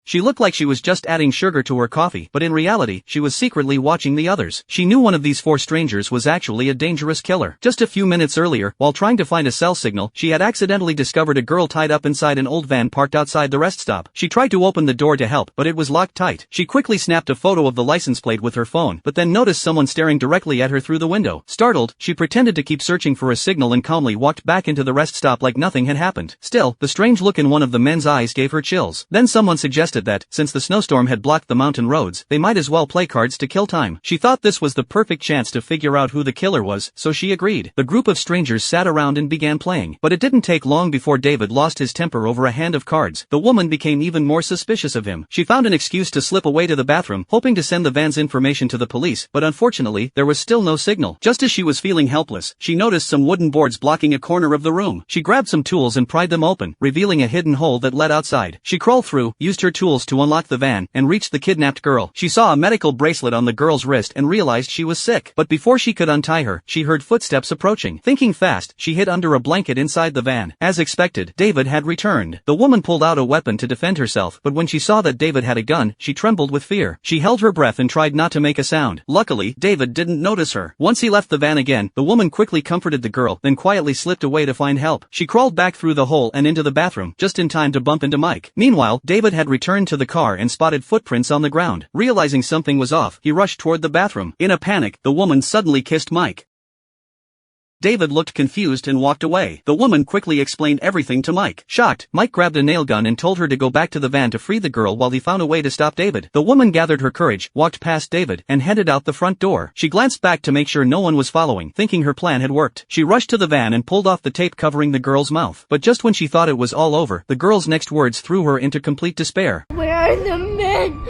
She looked like she was just adding sugar to her coffee, but in reality, she was secretly watching the others. She knew one of these four strangers was actually a dangerous killer. Just a few minutes earlier, while trying to find a cell signal, she had accidentally discovered a girl tied up inside an old van parked outside the rest stop. She tried to open the door to help, but it was locked tight. She quickly snapped a photo of the license plate with her phone, but then noticed someone staring directly at her through the window. Startled, she pretended to keep searching for a signal and calmly walked back into the rest stop like nothing had happened. Still, the strange look in one of the men's eyes gave her chills. Then someone suggested that, since the snowstorm had blocked the mountain roads, they might as well play cards to kill time. She thought this was the perfect chance to figure out who the killer was, so she agreed. The group of strangers sat around and began playing, but it didn't take long before David lost his temper over a hand of cards. The woman became even more suspicious of him. She found an excuse to slip away to the bathroom, hoping to send the van's information to the police, but unfortunately, there was still no signal. Just as she was feeling helpless, she noticed some wooden boards blocking a corner of the room. She grabbed some tools and pried them open, revealing a hidden hole that led outside. She crawled through, used her tools to unlock the van, and reached the kidnapped girl. She saw a medical bracelet on the girl's wrist and realized she was sick. But before she could untie her, she heard footsteps approaching. Thinking fast, she hid under a blanket inside the van. As expected, David had returned. The woman pulled out a weapon to defend herself, but when she saw that David had a gun, she trembled with fear. She held her breath and tried not to make a sound. Luckily, David didn't notice her. Once he left the van again, the woman quickly comforted the girl, then quietly slipped away to find help. She crawled back through the hole and into the bathroom, just in time to bump into Mike. Meanwhile, David had returned to the car and spotted footprints on the ground. Realizing something was off, he rushed toward the bathroom. In a panic, the woman suddenly kissed Mike. David looked confused and walked away. The woman quickly explained everything to Mike. Shocked, Mike grabbed a nail gun and told her to go back to the van to free the girl while he found a way to stop David. The woman gathered her courage, walked past David, and headed out the front door. She glanced back to make sure no one was following, thinking her plan had worked. She rushed to the van and pulled off the tape covering the girl's mouth. But just when she thought it was all over, the girl's next words threw her into complete despair. Where are the men?